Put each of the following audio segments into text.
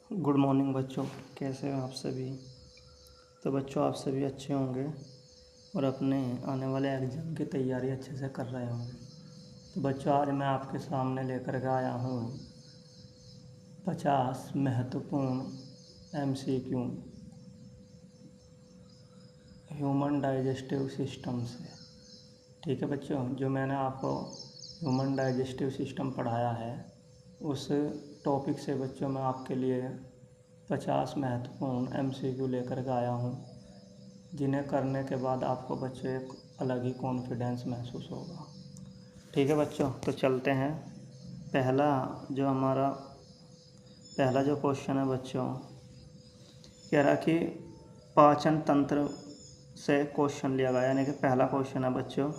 Good morning बच्चों, कैसे हो आप सभी। तो बच्चों आप सभी अच्छे होंगे और अपने आने वाले एग्ज़ाम की तैयारी अच्छे से कर रहे होंगे। तो बच्चों आज मैं आपके सामने लेकर के आया हूँ 50 महत्वपूर्ण MCQ ह्यूमन डाइजेस्टिव सिस्टम से। ठीक है बच्चों, जो मैंने आपको ह्यूमन डाइजेस्टिव सिस्टम पढ़ाया है उस टॉपिक से बच्चों मैं आपके लिए 50 महत्वपूर्ण MCQ लेकर के आया हूँ, जिन्हें करने के बाद आपको बच्चों एक अलग ही कॉन्फिडेंस महसूस होगा। ठीक है बच्चों, तो चलते हैं। पहला जो क्वेश्चन है बच्चों, कह रहा कि पाचन तंत्र से क्वेश्चन लिया गया, यानी कि पहला क्वेश्चन है बच्चों,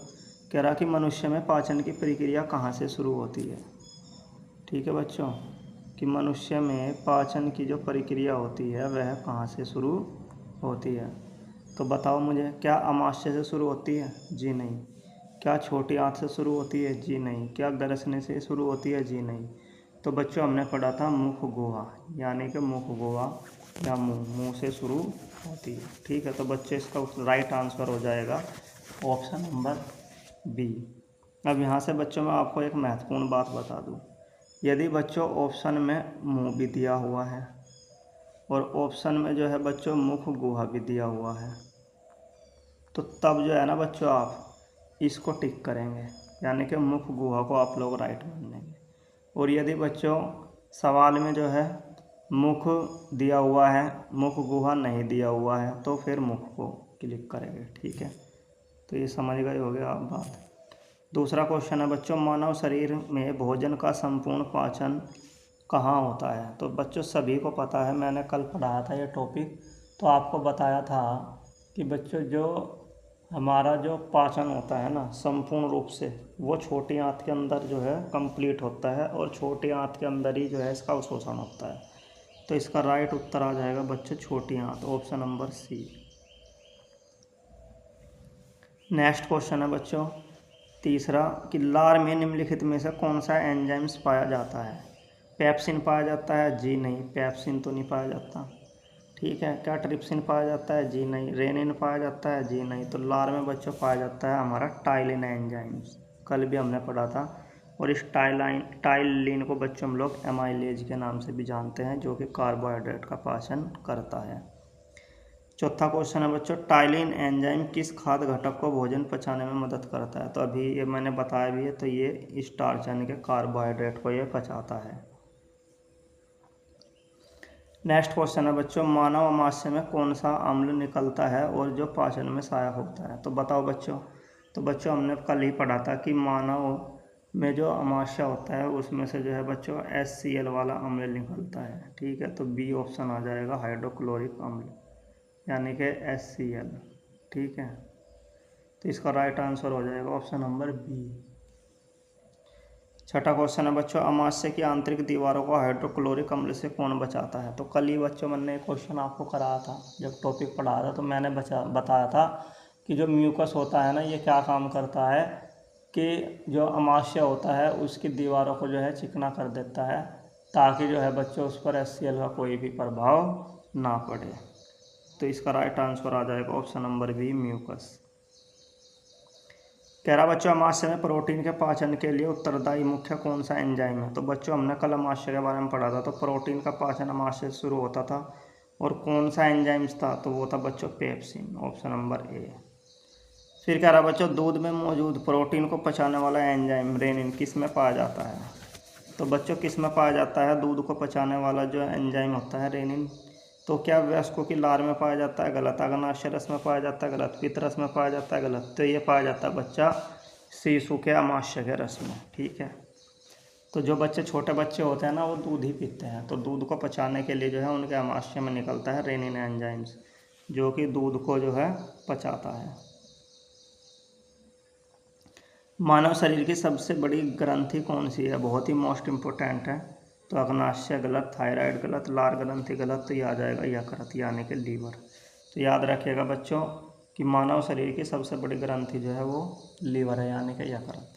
कह रहा कि मनुष्य में पाचन की प्रक्रिया कहाँ से शुरू होती है। ठीक है बच्चों, कि मनुष्य में पाचन की जो प्रक्रिया होती है वह कहाँ से शुरू होती है। तो बताओ मुझे, क्या अमाशय से शुरू होती है? जी नहीं। क्या छोटी आंत से शुरू होती है? जी नहीं। क्या गरसने से शुरू होती है? जी नहीं। तो बच्चों हमने पढ़ा था मुख गुहा, यानी कि मुख गुहा या मुंह से शुरू होती है। ठीक है, तो बच्चे इसका राइट आंसर हो जाएगा ऑप्शन नंबर बी। अब यहाँ से बच्चों मैं आपको एक महत्वपूर्ण बात बता दूँ। यदि बच्चों ऑप्शन में मुंह भी दिया हुआ है और ऑप्शन में जो है बच्चों मुख गुहा भी दिया हुआ है, तो तब जो है ना बच्चों आप इसको टिक करेंगे, यानी कि मुख गुहा को आप लोग राइट मान लेंगे। और यदि बच्चों सवाल में जो है मुख दिया हुआ है, मुख गुहा नहीं दिया हुआ है, तो फिर मुख को क्लिक करेंगे। ठीक है, तो ये समझ गए होगे आप बात। दूसरा क्वेश्चन है बच्चों, मानव शरीर में भोजन का संपूर्ण पाचन कहाँ होता है। तो बच्चों सभी को पता है, मैंने कल पढ़ाया था ये टॉपिक, तो आपको बताया था कि बच्चों जो हमारा जो पाचन होता है ना संपूर्ण रूप से, वो छोटी आंत के अंदर जो है कंप्लीट होता है और छोटी आंत के अंदर ही जो है इसका अवशोषण होता है। तो इसका राइट उत्तर आ जाएगा बच्चों छोटी आंत, option number C. Next question है बच्चों तीसरा, कि लार में निम्नलिखित में से कौन सा एंजाइम्स पाया जाता है। पेप्सिन पाया जाता है? जी नहीं, पेप्सिन तो नहीं पाया जाता। ठीक है, क्या ट्रिप्सिन पाया जाता है? जी नहीं। रेनिन पाया जाता है? जी नहीं। तो लार में बच्चों पाया जाता है हमारा टाइलिन एंजाइम्स, कल भी हमने पढ़ा था। और इस टाइलिन को बच्चों हम लोग एमाइलेज के नाम से भी जानते हैं, जो कि कार्बोहाइड्रेट का पाचन करता है। चौथा क्वेश्चन है बच्चों, टाइलिन एंजाइम किस खाद्य घटक को भोजन पचाने में मदद करता है। तो अभी ये मैंने बताया भी है, तो ये स्टार्च यानी कि कार्बोहाइड्रेट को ये पचाता है। नेक्स्ट क्वेश्चन है बच्चों, मानव अमाशय में कौन सा अम्ल निकलता है और जो पाचन में सहायक होता है। तो बताओ बच्चों, तो बच्चों हमने कल ही पढ़ा था कि मानव में जो अमाशय होता है उसमें से जो है बच्चों HCl वाला अम्ल निकलता है। ठीक है, तो बी ऑप्शन आ जाएगा हाइड्रोक्लोरिक अम्ल, यानी कि HCl। ठीक है, तो इसका राइट आंसर हो जाएगा ऑप्शन नंबर बी। छठा क्वेश्चन है बच्चों, अमाशय की आंतरिक दीवारों को हाइड्रोक्लोरिक अम्ल से कौन बचाता है। तो कल ही बच्चों मैंने एक क्वेश्चन आपको कराया था, जब टॉपिक पढ़ाया था, तो मैंने बताया था कि जो म्यूकस होता है ना, ये क्या काम करता है कि जो अमाशय होता है उसकी दीवारों को जो है चिकना कर देता है, ताकि जो है बच्चों उस पर HCl का कोई भी प्रभाव ना पड़े। तो इसका राइट आंसर आ जाएगा ऑप्शन नंबर बी, म्यूकस। कह रहा बच्चों, अमाशय में प्रोटीन के पाचन के लिए उत्तरदायी मुख्य कौन सा एंजाइम है। तो बच्चों हमने कल अमाशय के बारे में पढ़ा था, तो प्रोटीन का पाचन अमाशय से शुरू होता था, और कौन सा एंजाइम्स था, तो वो था बच्चों पेप्सिन, ऑप्शन नंबर ए। फिर कह रहा बच्चों, दूध में मौजूद प्रोटीन को पचाने वाला एंजाइम रेनिन किस में पाया जाता है। तो बच्चों किस में पाया जाता है दूध को पचाने वाला जो एंजाइम होता है रेनिन। तो क्या वयस्कों की लार में पाया जाता है? गलत। अग्नाशय रस में पाया जाता है? गलत। पित्त रस में पाया जाता है? गलत। तो ये पाया जाता है बच्चा शिशु के अमाशय के रस में। ठीक है, तो जो बच्चे छोटे बच्चे होते हैं ना, वो दूध ही पीते हैं, तो दूध को पचाने के लिए जो है उनके अमाशय में निकलता है रेनिन एंजाइम्स, जो कि दूध को जो है पचाता है। मानव शरीर की सबसे बड़ी ग्रंथि कौन सी है? बहुत ही मोस्ट इम्पोर्टेंट है। तो अग्नाशय गलत, थायराइड गलत, लार ग्रंथि गलत, तो ये आ जाएगा यकृत यानी कि लीवर। तो याद रखिएगा बच्चों कि मानव शरीर की सबसे बड़ी ग्रंथि जो है वो लीवर है, यानी कि यकृत।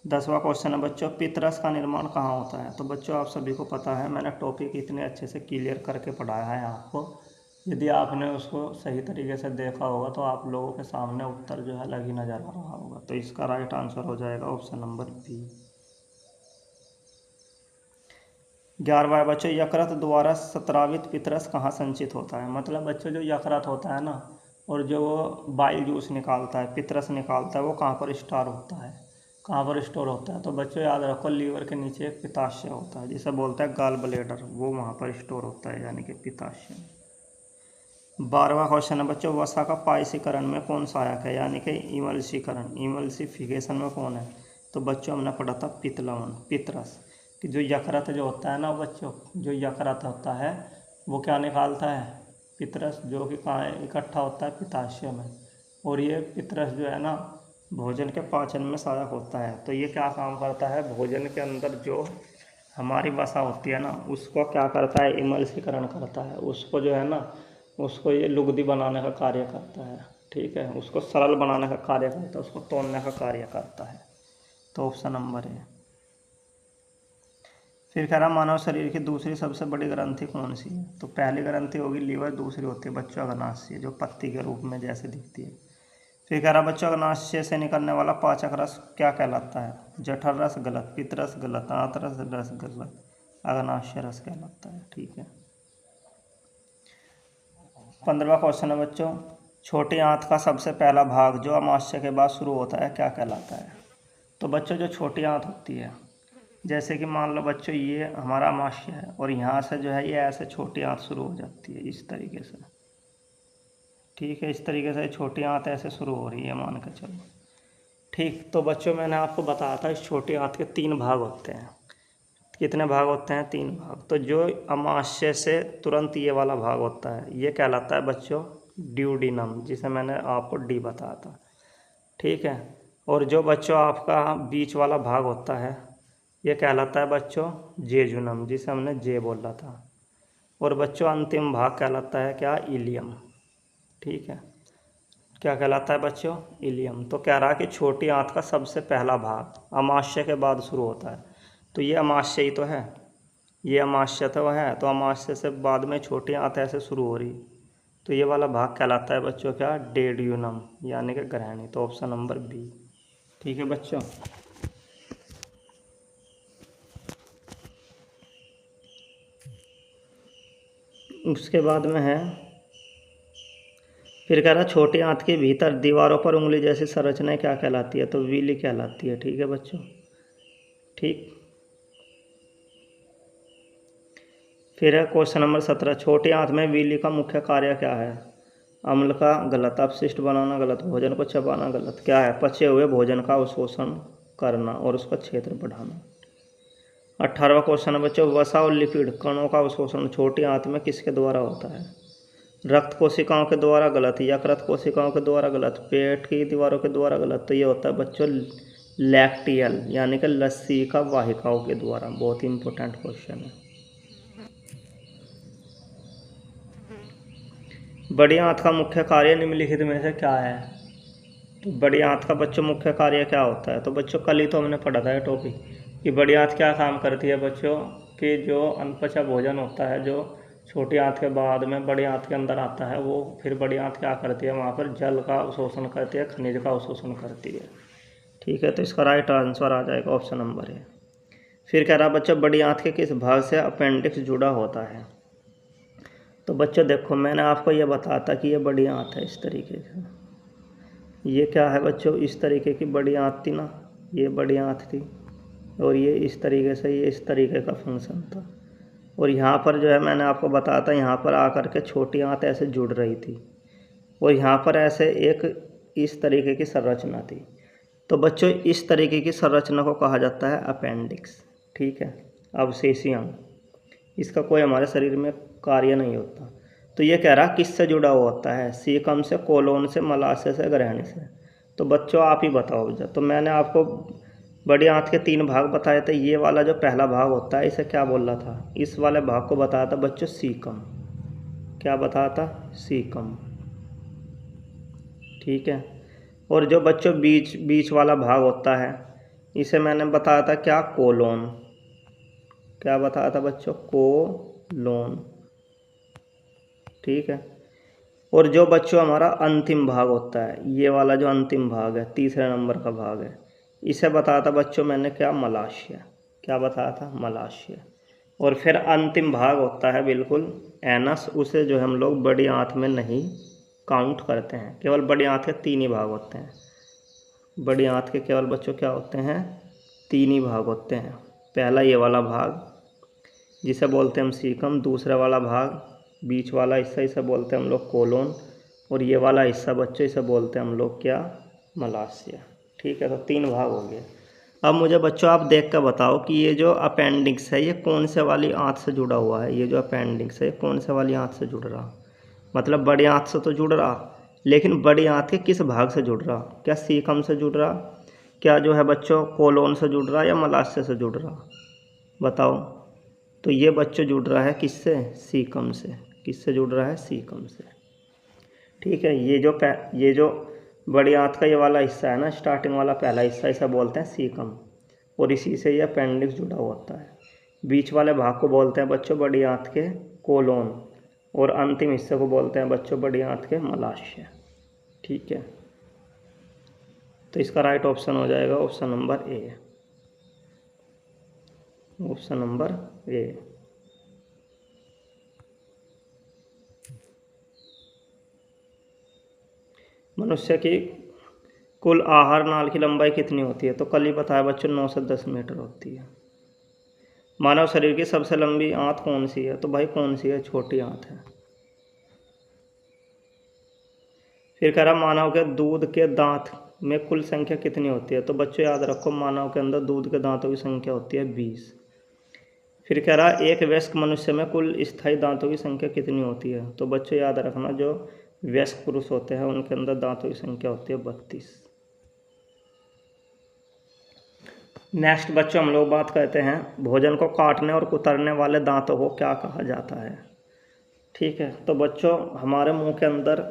10वां क्वेश्चन है बच्चों, पितरस का निर्माण कहाँ होता है। तो बच्चों आप सभी को पता है, मैंने टॉपिक इतने अच्छे से क्लियर करके पढ़ाया है आपको। यदि आपने उसको सही तरीके से देखा होगा तो आप लोगों के सामने उत्तर जो है लग ही नजर आ रहा होगा। तो इसका राइट आंसर हो जाएगा ऑप्शन नंबर बी। 11वां बच्चों, यकृत द्वारा स्रावित पितरस कहाँ संचित होता है। मतलब बच्चों जो यकृत होता है ना, और जो बाइल जूस निकालता है, पितरस निकालता है, वो कहाँ पर स्टोर होता है, कहाँ पर स्टोर होता है। तो बच्चों याद रखो, लीवर के नीचे एक पित्ताशय होता है जिसे बोलते हैं गॉल ब्लैडर, वो वहाँ पर स्टोर होता है, यानी कि पित्ताशय। 12वां क्वेश्चन है बच्चों, वसा का पायसीकरण में कौन सहायक है, यानी कि इमल्सीकरण, इमल्सिफिकेशन में कौन है। तो बच्चों हमने पढ़ा था पित्तलवन, पितरस, कि जो यकृत जो होता है ना बच्चों, जो यकृत होता है वो क्या निकालता है, पितरस, जो कि कहाँ इकट्ठा होता है, पित्ताशय में। और ये पितरस जो है ना भोजन के पाचन में सहायक होता है। तो ये क्या काम करता है, भोजन के अंदर जो हमारी वसा होती है ना, उसको क्या करता है, इमल्सीकरण करता है, उसको जो है ना, उसको ये लुगदी बनाने का कार्य करता है। ठीक है, उसको सरल बनाने का कार्य करता है, उसको तोड़ने का कार्य करता है। तो ऑप्शन नंबर है। फिर कह रहा मानव शरीर की दूसरी सबसे बड़ी ग्रंथि कौन सी है। तो पहली ग्रंथि होगी लीवर, दूसरी होती है बच्चों अग्नाशय, जो पत्ती के रूप में जैसे दिखती है। फिर कह रहा बच्चों अग्नाशय से निकलने वाला पाचक रस क्या कहलाता है। जठर रस गलत, पित्त रस गलत, आंत रस गलत, अग्नाशय रस कहलाता है। ठीक है। 15वां क्वेश्चन है बच्चों, छोटी आंत का सबसे पहला भाग जो अमाशय के बाद शुरू होता है क्या कहलाता है। तो बच्चों जो छोटी आंत होती है, जैसे कि मान लो बच्चों ये हमारा अमाशय है, और यहाँ से जो है ये ऐसे छोटी आंत शुरू हो जाती है इस तरीके से। ठीक है, इस तरीके से छोटी आंत ऐसे शुरू हो रही है, मान के चलो। ठीक, तो बच्चों मैंने आपको बताया था इस छोटी आंत के 3 भाग होते हैं। कितने भाग होते हैं, 3 भाग। तो जो अमाशय से तुरंत ये वाला भाग होता है ये कहलाता है बच्चों ड्यूडिनम, जिसे मैंने आपको डी बताया था। ठीक है, और जो बच्चों आपका बीच वाला भाग होता है ये कहलाता है बच्चों जेजुनम, जिसे हमने जे बोला था। और बच्चों अंतिम भाग कहलाता है क्या, इलियम। ठीक है, क्या कहलाता है बच्चों, इलियम। तो कह रहा है कि छोटी आंत का सबसे पहला भाग अमाशय के बाद शुरू होता है। तो ये अमाशय ही तो है, ये अमाशय तो है, तो अमाशय से बाद में छोटी आंत ऐसे शुरू हो रही। तो ये वाला भाग कहलाता है बच्चों क्या, डेड्यूनम, यानी कि ग्रहणी। तो ऑप्शन नंबर बी। ठीक है बच्चों। उसके बाद में है, फिर कह रहा छोटी आंत के भीतर दीवारों पर उंगली जैसी संरचनाएं क्या कहलाती है। तो वीली कहलाती है। ठीक है बच्चों। ठीक, फिर है क्वेश्चन नंबर 17, छोटी आंत में वीली का मुख्य कार्य क्या है। अम्ल का गलत, अपशिष्ट बनाना गलत, भोजन को चबाना गलत, क्या है, पचे हुए भोजन का अवशोषण करना और उसका क्षेत्र बढ़ाना। 18वां क्वेश्चन है बच्चों, वसा और लिपिड कणों का अवशोषण छोटी आंत में किसके द्वारा होता है। रक्त कोशिकाओं के द्वारा गलत, यकृत कोशिकाओं के द्वारा गलत, पेट की दीवारों के द्वारा गलत। तो ये होता है बच्चों लैक्टियल, यानी कि लस्सी का वाहिकाओं के द्वारा। बहुत ही इंपॉर्टेंट क्वेश्चन है। बड़ी आंत का मुख्य कार्य निम्नलिखित में से क्या है। तो बड़ी आंत का बच्चों मुख्य कार्य क्या होता है। तो बच्चों कल ही तो हमने पढ़ा था ये टॉपिक कि बड़ी आंत क्या काम करती है बच्चों, कि जो अनपचा भोजन होता है जो छोटी आंत के बाद में बड़ी आंत के अंदर आता है, वो फिर बड़ी आंत क्या करती है, वहाँ पर जल का अवशोषण करती है, खनिज का अवशोषण करती है। ठीक है, तो इसका राइट आंसर आ जाएगा ऑप्शन नंबर है। फिर कह रहा बच्चों बड़ी आंत के किस भाग से अपेंडिक्स जुड़ा होता है। तो बच्चों देखो मैंने आपको ये बताया था कि ये बड़ी आंत है इस तरीके से, ये क्या है बच्चों, इस तरीके की बड़ी आंत थी ना, ये बड़ी आंत थी, और ये इस तरीके से, ये इस तरीके का फंक्शन था। और यहाँ पर जो है मैंने आपको बताया था, यहाँ पर आकर के छोटी आंत ऐसे जुड़ रही थी, और यहाँ पर ऐसे एक इस तरीके की संरचना थी। तो बच्चों इस तरीके की संरचना को कहा जाता है अपेंडिक्स। ठीक है, अवशेषी अंग, इसका कोई हमारे शरीर में कार्य नहीं होता। तो ये कह रहा किससे जुड़ा हुआ होता है, सीकम से, कोलोन से, मलाशय से, ग्रहणी से। तो बच्चों आप ही बताओ। तो मैंने आपको बड़ी आंत के 3 भाग बताए थे, ये वाला जो पहला भाग होता है इसे क्या बोल रहा था, इस वाले भाग को बताया था बच्चों सीकम। क्या बताया था, सीकम। ठीक है, और जो बच्चों बीच वाला भाग होता है इसे मैंने बताया था क्या, कोलोन। क्या बताया था बच्चों, कोलोन। ठीक है। और जो बच्चों हमारा अंतिम भाग होता है, ये वाला जो अंतिम भाग है, तीसरे नंबर का भाग है, इसे बताया था बच्चों मैंने क्या, मलाशय। क्या बताया था, मलाशय। और फिर अंतिम भाग होता है बिल्कुल एनस, उसे जो हम लोग बड़ी आंत में नहीं काउंट करते हैं। केवल बड़ी आंत के 3 ही भाग होते हैं। बड़ी आंत के केवल बच्चों क्या होते हैं, 3 ही भाग होते हैं। पहला ये वाला भाग जिसे बोलते हैं हम सीकम, दूसरा वाला भाग बीच वाला हिस्सा, इसे बोलते हैं हम लोग कोलोन, और ये वाला हिस्सा बच्चों इसे बोलते हैं हम लोग क्या, मलाशय। ठीक है, तो 3 भाग हो गए। अब मुझे बच्चों आप देख कर बताओ कि ये जो अपेंडिक्स है ये कौन से वाली आंत से जुड़ा हुआ है। ये जो अपेंडिक्स है ये कौन से वाली आंत से जुड़ रहा, मतलब बड़ी आंत से तो जुड़ रहा, लेकिन बड़ी आंत के किस भाग से जुड़ रहा, क्या सीकम से जुड़ रहा, क्या जो है बच्चों कोलोन से जुड़ रहा, या मलाशय से जुड़ रहा, बताओ। तो ये बच्चों जुड़ रहा है किससे, सीकम से। किससे जुड़ रहा है, सीकम से। ठीक है, ये जो बड़ी आंत का ये वाला हिस्सा है ना, स्टार्टिंग वाला पहला हिस्सा, इसे बोलते हैं सीकम, और इसी से ये अपेंडिक्स जुड़ा हुआ होता है। बीच वाले भाग को बोलते हैं बच्चों बड़ी आंत के कोलोन, और अंतिम हिस्से को बोलते हैं बच्चों बड़ी आंत के मलाशय। ठीक है, तो इसका राइट ऑप्शन हो जाएगा option number A. Option number A. मनुष्य की कुल आहार नाल की लंबाई कितनी होती है, तो कल ही बताया बच्चों 9 से 10 मीटर होती है। मानव शरीर की सबसे लंबी आंत कौन सी है, तो भाई कौन सी है, छोटी आंत है। फिर कह रहा मानव के दूध के दांत में कुल संख्या कितनी होती है, तो बच्चों याद रखो मानव के अंदर दूध के दांतों की संख्या होती है 20। फिर कह रहा एक वयस्क मनुष्य में कुल स्थायी दांतों की संख्या कितनी होती है, तो बच्चों याद रखना जो वयस्क पुरुष होते हैं उनके अंदर दांतों की संख्या होती है 32। नेक्स्ट बच्चों हम लोग बात करते हैं भोजन को काटने और कुतरने वाले दांतों को क्या कहा जाता है। ठीक है, तो बच्चों हमारे मुंह के अंदर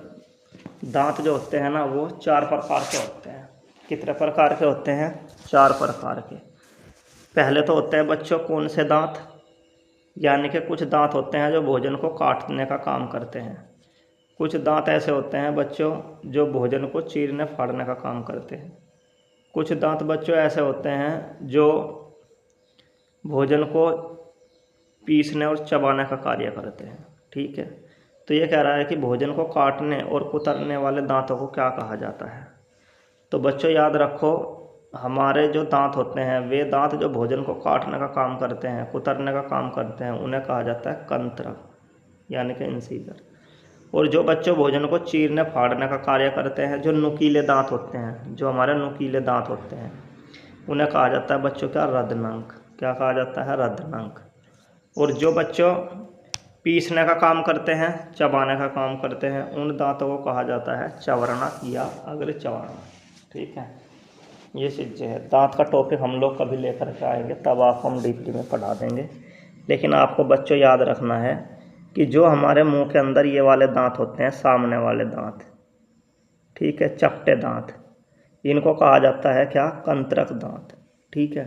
दांत जो होते हैं ना वो 4 प्रकार के होते हैं। कितने प्रकार के होते हैं, 4 प्रकार के। पहले तो होते हैं बच्चों कौन से दांत, यानी कि कुछ दांत होते हैं जो भोजन को काटने का काम करते हैं। कुछ दांत ऐसे होते हैं बच्चों जो भोजन को चीरने फाड़ने का काम करते हैं। कुछ दांत बच्चों ऐसे होते हैं जो भोजन को पीसने और चबाने का कार्य करते हैं। ठीक है, तो ये कह रहा है कि भोजन को काटने और कुतरने वाले दांतों को क्या कहा जाता है। तो बच्चों याद रखो हमारे जो दांत होते हैं वे दांत जो भोजन को काटने का काम करते हैं, कुतरने का काम करते हैं, उन्हें कहा जाता है कंत्रक, यानी कि इंसीजर। और जो बच्चों भोजन को चीरने फाड़ने का कार्य करते हैं, जो नुकीले दांत होते हैं, जो हमारे नुकीले दांत होते हैं, उन्हें कहा जाता है बच्चों क्या, रदनंक। क्या कहा जाता है, रदनंक। और जो बच्चों पीसने का काम करते हैं, चबाने का काम करते हैं, उन दांतों को कहा जाता है चवर्णक या अग्रचवर्णक। ठीक है, ये चीज़ें हैं। दांत का टॉपिक हम लोग कभी लेकर के आएंगे तब आपको हम डीपली में पढ़ा देंगे, लेकिन आपको बच्चों याद रखना है कि जो हमारे मुंह के अंदर ये वाले दांत होते हैं, सामने वाले दांत, ठीक है, चपटे दांत, इनको कहा जाता है क्या, कंत्रक दांत। ठीक है,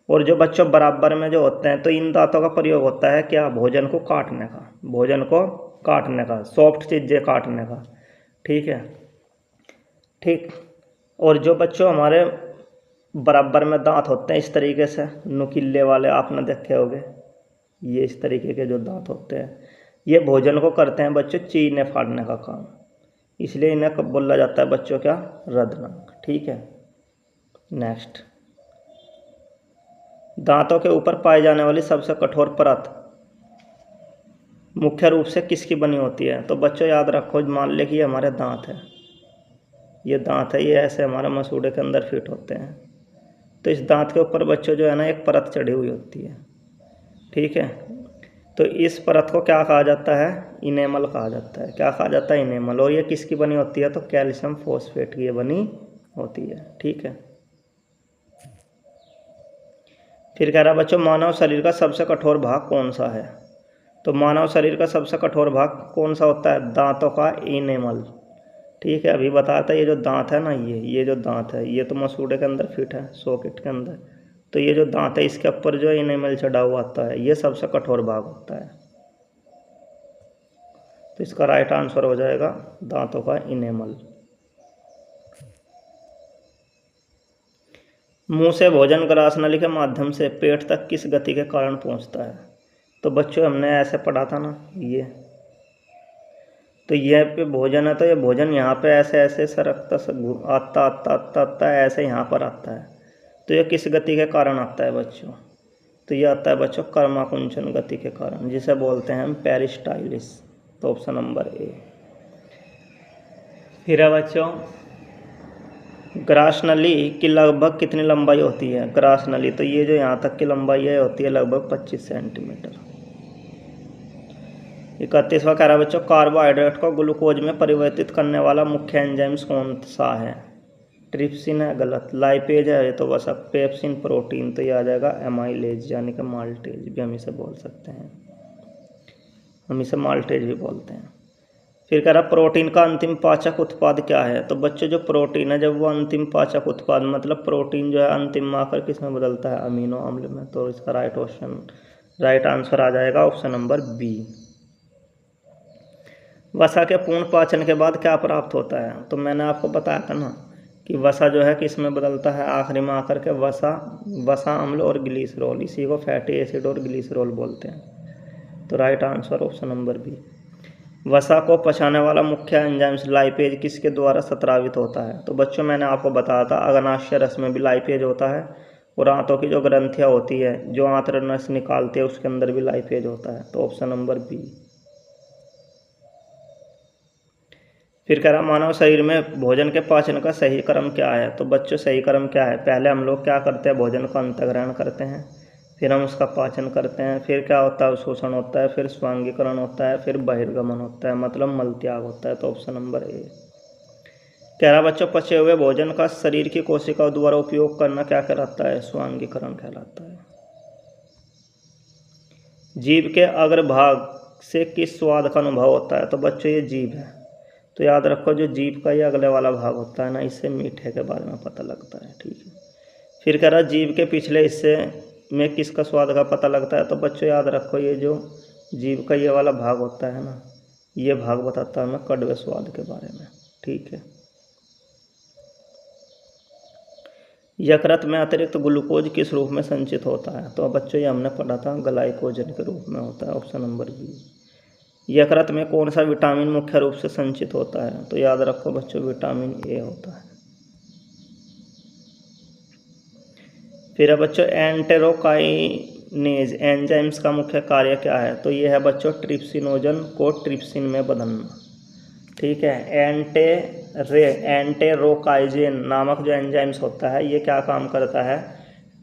और जो बच्चों बराबर में जो होते हैं तो इन दांतों का प्रयोग होता है क्या, भोजन को काटने का, भोजन को काटने का, सॉफ्ट चीज़ें काटने का। ठीक है, ठीक। और जो बच्चों हमारे बराबर में दांत होते हैं इस तरीके से नुकीले वाले, आपने देखे होंगे, ये इस तरीके के जो दांत होते हैं ये भोजन को करते हैं बच्चों चीरने फाड़ने का काम, इसलिए इन्हें कब बोला जाता है बच्चों क्या, रदनंक। ठीक है, नेक्स्ट, दांतों के ऊपर पाई जाने वाली सबसे कठोर परत मुख्य रूप से किसकी बनी होती है। तो बच्चों याद रखो, मान ले कि ये हमारे दांत है, ये दांत है, ये ऐसे हमारे मसूड़े के अंदर फिट होते हैं। तो इस दांत के ऊपर बच्चों जो है ना एक परत चढ़ी हुई होती है। ठीक है, तो इस परत को क्या कहा जाता है, इनेमल कहा जाता है। क्या कहा जाता है, इनेमल। और ये किसकी बनी होती है, तो कैल्शियम फॉस्फेट की ये बनी होती है। ठीक है, फिर कह रहा बच्चों मानव शरीर का सबसे कठोर भाग कौन सा है। तो मानव शरीर का सबसे कठोर भाग कौन सा होता है, दांतों का इनेमल। ठीक है। अभी बताता ये जो दांत है ना, ये जो दांत है ये तो मसूड़े के अंदर फिट है, सॉकेट के अंदर। तो ये जो दांत है इसके ऊपर जो इनेमल चढ़ा हुआ आता है ये सबसे कठोर भाग होता है। तो इसका राइट आंसर हो जाएगा दांतों का इनेमल। मुंह से भोजन ग्रास नली के माध्यम से पेट तक किस गति के कारण पहुंचता है? तो बच्चों हमने ऐसे पढ़ा था ना, ये तो ये पे भोजन है, तो ये भोजन यहाँ पे ऐसे ऐसे सरकता आता आता आता आता ऐसे यहाँ पर आता है। तो ये किस गति के कारण आता है बच्चों? तो ये आता है बच्चों कर्माकुंचन गति के कारण, जिसे बोलते हैं हम पेरिस्टाइलिस। तो ऑप्शन नंबर ए। फिर है बच्चों, ग्रास नली की लगभग कितनी लंबाई होती है? ग्रास नली, तो ये जो यहाँ तक की लंबाई है होती है लगभग 25 सेंटीमीटर। 31वां कह रहा है बच्चों, कार्बोहाइड्रेट को ग्लूकोज में परिवर्तित करने वाला मुख्य एंजाइम्स कौन सा है? ट्रिप्सिन है, गलत। लाइपेज है, तो बस अब पेप्सिन। प्रोटीन, तो ये आ जाएगा एमाइलेज यानी कि माल्टेज भी हम इसे बोल सकते हैं, हम इसे माल्टेज भी बोलते हैं। फिर कह रहा प्रोटीन का अंतिम पाचक उत्पाद क्या है? तो बच्चों जो प्रोटीन है जब वो अंतिम पाचक उत्पाद मतलब प्रोटीन जो है अंतिम में आकर किस में बदलता है? अमीनो अम्ल में। तो इसका राइट आंसर आ जाएगा ऑप्शन नंबर बी। वसा के पूर्ण पाचन के बाद क्या प्राप्त होता है? तो मैंने आपको बताया था ना कि वसा जो है किस में बदलता है? आखिरी में आकर के वसा अम्ल और ग्लिसरॉल, इसी को फैटी एसिड और ग्लिसरॉल बोलते हैं। तो right answer option number B. वसा को पचाने वाला मुख्य एंजाइम लाइपेज किसके द्वारा स्रावित होता है? तो बच्चों मैंने आपको बताया था अग्नाशय रस में भी लाइपेज होता है, और आंतों की जो ग्रंथियाँ होती है जो आंत्र रस निकालती है उसके अंदर भी लाइपेज होता है। तो ऑप्शन नंबर बी। फिर कह रहा मानव शरीर में भोजन के पाचन का सही क्रम क्या है? तो बच्चों सही क्रम क्या है? पहले हम लोग क्या करते हैं? भोजन को अंतःग्रहण करते हैं, फिर हम उसका पाचन करते हैं, फिर क्या होता है? शोषण होता है, फिर स्वांगीकरण होता है, फिर बहिर्गमन होता है, मतलब मल त्याग होता है। तो ऑप्शन नंबर ए। कह रहा बच्चों पचे हुए भोजन का शरीर की कोशिकाओं द्वारा उपयोग करना क्या कहलाता है? स्वांगीकरण कहलाता है। जीभ के अग्रभाग से किस स्वाद का अनुभव होता है? तो बच्चों ये जीभ है, तो याद रखो जो जीभ का ये अगले वाला भाग होता है ना, इससे मीठे के बारे में पता लगता है। ठीक है। फिर कह रहा जीभ के पिछले हिस्से में किसका स्वाद का पता लगता है? तो बच्चों याद रखो ये जो जीभ का ये वाला भाग होता है ना, ये भाग बताता है हमें कड़वे स्वाद के बारे में। ठीक है। यकृत में अतिरिक्त ग्लूकोज किस रूप में संचित होता है? तो बच्चों ये हमने पढ़ा था ग्लाइकोजन के रूप में होता है। Option number B. यकृत में कौन सा विटामिन मुख्य रूप से संचित होता है? तो याद रखो बच्चों विटामिन ए होता है। फिर है बच्चों एंटेरोकाइनेज एंजाइम्स का मुख्य कार्य क्या है? तो ये है बच्चों ट्रिप्सिनोजन को ट्रिप्सिन में बदलना। ठीक है। एंटेरोकाइजेन नामक जो एंजाइम्स होता है ये क्या काम करता है?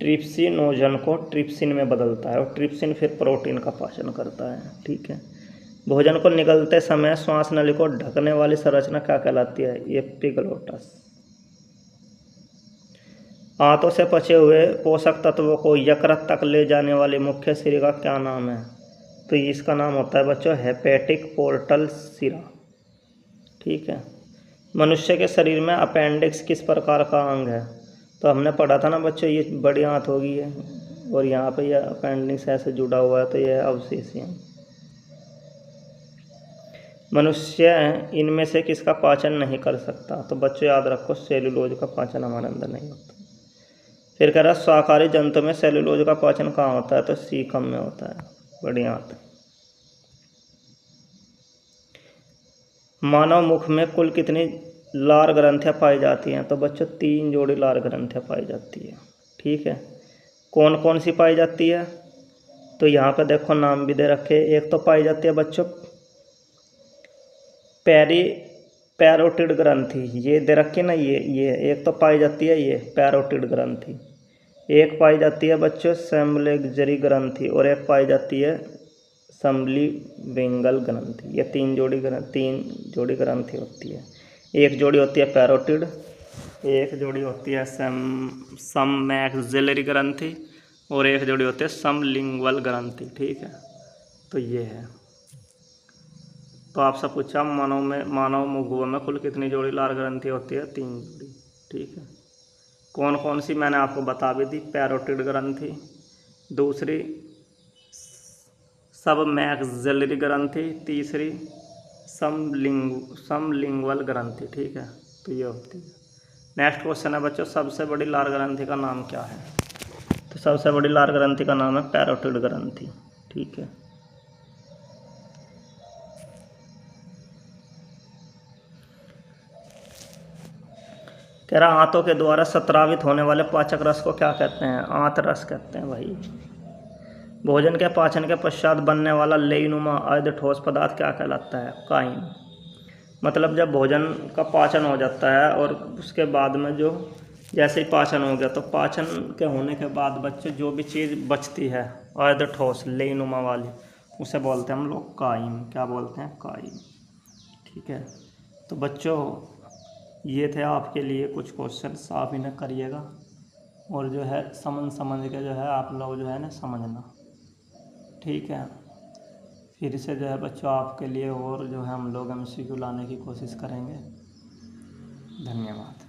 ट्रिप्सिनोजन को ट्रिप्सिन में बदलता है, और ट्रिप्सिन फिर प्रोटीन का पाचन करता है। ठीक है। भोजन को निगलते समय श्वास नली को ढकने वाली संरचना क्या कहलाती है? एपिग्लोटस। आंतों से पचे हुए पोषक तत्वों को यकृत तक ले जाने वाली मुख्य सिरे का क्या नाम है? तो इसका नाम होता है बच्चों हेपेटिक पोर्टल सिरा। ठीक है। मनुष्य के शरीर में अपेंडिक्स किस प्रकार का अंग है? तो हमने पढ़ा था ना बच्चों ये बड़ी आंत होगी है, और यहाँ पे यह अपेंडिक्स ऐसे जुड़ा हुआ है, तो यह अवशेषी है। मनुष्य इनमें से किसका पाचन नहीं कर सकता? तो बच्चों याद रखो सेलुलोज का पाचन हमारे अंदर नहीं होता। फिर कह रहा शाकाहारी जंतु में सेलुलोज का पाचन कहाँ होता है? तो सीकम में होता है, बड़ी आंत। मानव मुख में कुल कितनी लार ग्रंथियाँ पाई जाती हैं? तो बच्चों 3 जोड़ी लार ग्रंथियाँ पाई जाती है। ठीक है। कौन कौन सी पाई जाती है? तो यहाँ पे देखो नाम भी दे रखे। एक तो पाई जाती है बच्चों पैरोटिड ग्रंथि, ये दे रखी ना, ये एक तो पाई जाती है ये पैरोटिड ग्रंथि, एक पाई जाती है बच्चों सेम्बलेगजरी ग्रंथि, और एक पाई जाती है संबलीवेंगल ग्रंथि। ये 3 जोड़ी ग्रंथि होती है। एक जोड़ी होती है पैरोटिड, एक जोड़ी होती है सममैक्सिलरी ग्रंथि, और एक जोड़ी होती है समलिंगुअल ग्रंथि। ठीक है। तो ये है। तो आपसे पूछा मानव मुखगुआ में कुल कितनी जोड़ी लार ग्रंथि होती है? 3 जोड़ी। ठीक है। कौन कौन सी मैंने आपको बता भी दी। पैरोटिड ग्रंथि, दूसरी सबमैक्सिलरी ग्रंथि, तीसरी समलिंगुअल ग्रंथि। ठीक है, तो ये होती है। नेक्स्ट क्वेश्चन है बच्चों, सबसे बड़ी लार ग्रंथि का नाम क्या है? तो सबसे बड़ी लार ग्रंथि का नाम है पैरोटिड ग्रंथि। ठीक है। कह रहा आंतों के द्वारा स्रावित होने वाले पाचक रस को क्या कहते हैं? आंत रस कहते हैं भाई। भोजन के पाचन के पश्चात बनने वाला लेईनुमा अर्ध ठोस पदार्थ क्या कहलाता है? काइम। मतलब जब भोजन का पाचन हो जाता है और उसके बाद में जो जैसे ही पाचन हो गया तो पाचन के होने के बाद बच्चे जो भी चीज़ बचती है अर्ध ठोस लेईनुमा वाली, उसे बोलते हैं हम लोग काइम। क्या बोलते हैं? काइम। ठीक है। तो बच्चों ये थे आपके लिए कुछ क्वेश्चंस, आप इन्हें करिएगा और जो है समझ के जो है आप लोग जो है ना समझना। ठीक है। फिर से जो है बच्चों आपके लिए और जो है हम लोग MCQ लाने की कोशिश करेंगे। धन्यवाद।